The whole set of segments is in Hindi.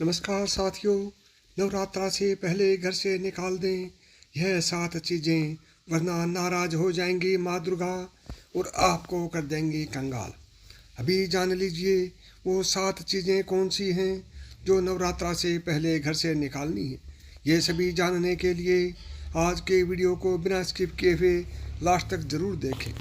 नमस्कार साथियों। नवरात्रा से पहले घर से निकाल दें यह 7 चीज़ें, वरना नाराज हो जाएंगी माँ दुर्गा और आपको कर देंगी कंगाल। अभी जान लीजिए वो 7 चीज़ें कौन सी हैं जो नवरात्रा से पहले घर से निकालनी है। ये सभी जानने के लिए आज के वीडियो को बिना स्किप किए हुए लास्ट तक ज़रूर देखें।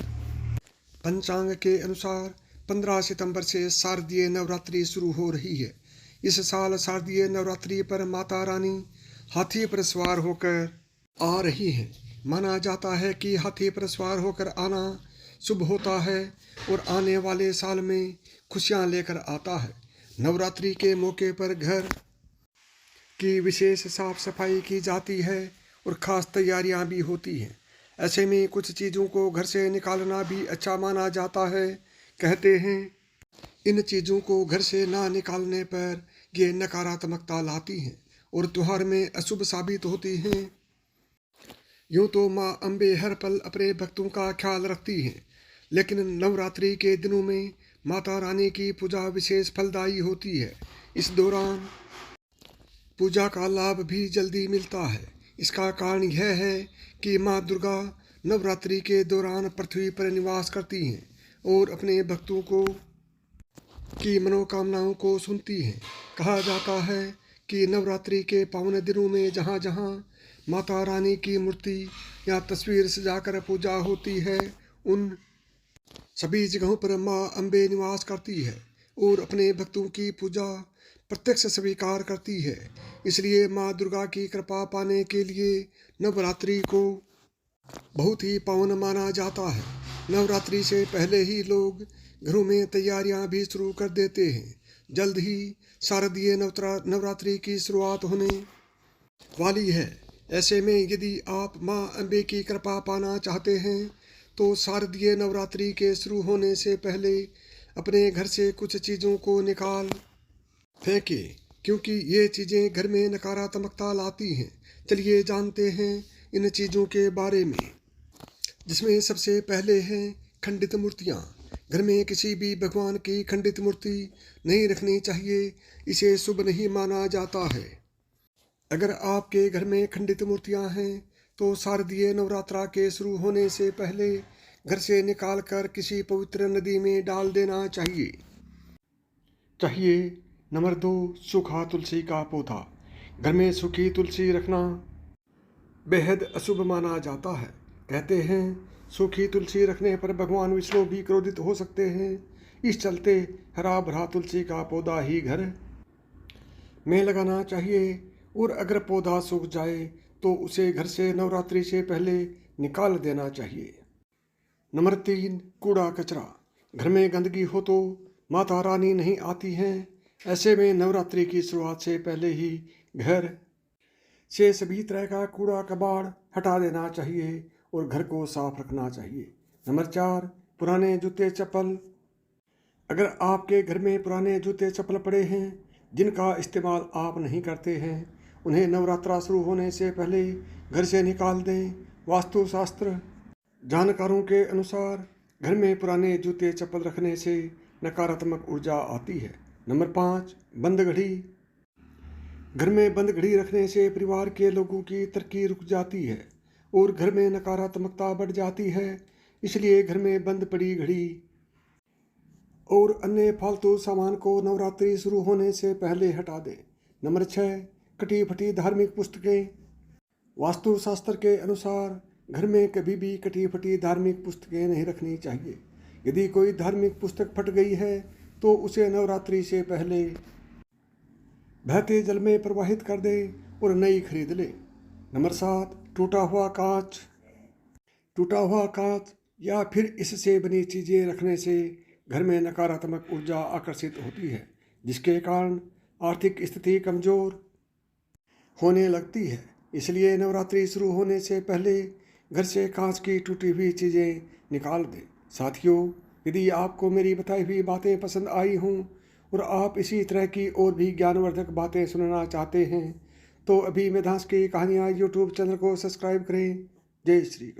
पंचांग के अनुसार 15 सितंबर से शारदीय नवरात्रि शुरू हो रही है। इस साल शारदीय नवरात्रि पर माता रानी हाथी पर सवार होकर आ रही हैं। माना जाता है कि हाथी पर सवार होकर आना शुभ होता है और आने वाले साल में खुशियां लेकर आता है। नवरात्रि के मौके पर घर की विशेष साफ सफाई की जाती है और ख़ास तैयारियां भी होती हैं। ऐसे में कुछ चीज़ों को घर से निकालना भी अच्छा माना जाता है। कहते हैं इन चीज़ों को घर से ना निकालने पर ये नकारात्मकता लाती हैं और त्योहार में अशुभ साबित होती हैं। यूँ तो माँ अम्बे हर पल अपने भक्तों का ख्याल रखती हैं, लेकिन नवरात्रि के दिनों में माता रानी की पूजा विशेष फलदायी होती है। इस दौरान पूजा का लाभ भी जल्दी मिलता है। इसका कारण यह है कि माँ दुर्गा नवरात्रि के दौरान पृथ्वी पर निवास करती हैं और अपने भक्तों की मनोकामनाओं को सुनती हैं। कहा जाता है कि नवरात्रि के पावन दिनों में जहाँ जहाँ माता रानी की मूर्ति या तस्वीर सजाकर पूजा होती है, उन सभी जगहों पर माँ अम्बे निवास करती है और अपने भक्तों की पूजा प्रत्यक्ष स्वीकार करती है। इसलिए माँ दुर्गा की कृपा पाने के लिए नवरात्रि को बहुत ही पावन माना जाता है। नवरात्रि से पहले ही लोग घरों में तैयारियां भी शुरू कर देते हैं। जल्द ही शारदीय नवरात्रि की शुरुआत होने वाली है। ऐसे में यदि आप माँ अम्बे की कृपा पाना चाहते हैं तो शारदीय नवरात्रि के शुरू होने से पहले अपने घर से कुछ चीज़ों को निकाल फेंकें, क्योंकि ये चीज़ें घर में नकारात्मकता लाती हैं। चलिए जानते हैं इन चीज़ों के बारे में, जिसमें सबसे पहले हैं खंडित मूर्तियाँ। घर में किसी भी भगवान की खंडित मूर्ति नहीं रखनी चाहिए। इसे शुभ नहीं माना जाता है। अगर आपके घर में खंडित मूर्तियाँ हैं तो शारदीय नवरात्रा के शुरू होने से पहले घर से निकाल कर किसी पवित्र नदी में डाल देना चाहिए। नंबर 2, सूखा तुलसी का पौधा। घर में सूखी तुलसी रखना बेहद अशुभ माना जाता है। कहते हैं सूखी तुलसी रखने पर भगवान विष्णु भी क्रोधित हो सकते हैं। इस चलते हरा भरा तुलसी का पौधा ही घर में लगाना चाहिए और अगर पौधा सूख जाए तो उसे घर से नवरात्रि से पहले निकाल देना चाहिए। नंबर 3, कूड़ा कचरा। घर में गंदगी हो तो माता रानी नहीं आती हैं। ऐसे में नवरात्रि की शुरुआत से पहले ही घर से सभी तरह का कूड़ा कबाड़ हटा देना चाहिए और घर को साफ रखना चाहिए। नंबर 4, पुराने जूते चप्पल। अगर आपके घर में पुराने जूते चप्पल पड़े हैं जिनका इस्तेमाल आप नहीं करते हैं, उन्हें नवरात्रा शुरू होने से पहले घर से निकाल दें। वास्तुशास्त्र जानकारों के अनुसार घर में पुराने जूते चप्पल रखने से नकारात्मक ऊर्जा आती है। नंबर 5, बंद घड़ी। घर में बंद घड़ी रखने से परिवार के लोगों की तरक्की रुक जाती है और घर में नकारात्मकता बढ़ जाती है। इसलिए घर में बंद पड़ी घड़ी और अन्य फालतू सामान को नवरात्रि शुरू होने से पहले हटा दें। नंबर 6, कटी फटी धार्मिक पुस्तकें। वास्तुशास्त्र के अनुसार घर में कभी भी कटी फटी धार्मिक पुस्तकें नहीं रखनी चाहिए। यदि कोई धार्मिक पुस्तक फट गई है तो उसे नवरात्रि से पहले बहते जल में प्रवाहित कर दें और नई खरीद लें। नंबर 7, टूटा हुआ कांच या फिर इससे बनी चीज़ें रखने से घर में नकारात्मक ऊर्जा आकर्षित होती है, जिसके कारण आर्थिक स्थिति कमज़ोर होने लगती है। इसलिए नवरात्रि शुरू होने से पहले घर से कांच की टूटी हुई चीज़ें निकाल दें। साथियों, यदि आपको मेरी बताई हुई बातें पसंद आई हों और आप इसी तरह की और भी ज्ञानवर्धक बातें सुनना चाहते हैं तो अभी मेधांश की कहानियाँ यूट्यूब चैनल को सब्सक्राइब करें। जय श्री कृष्ण।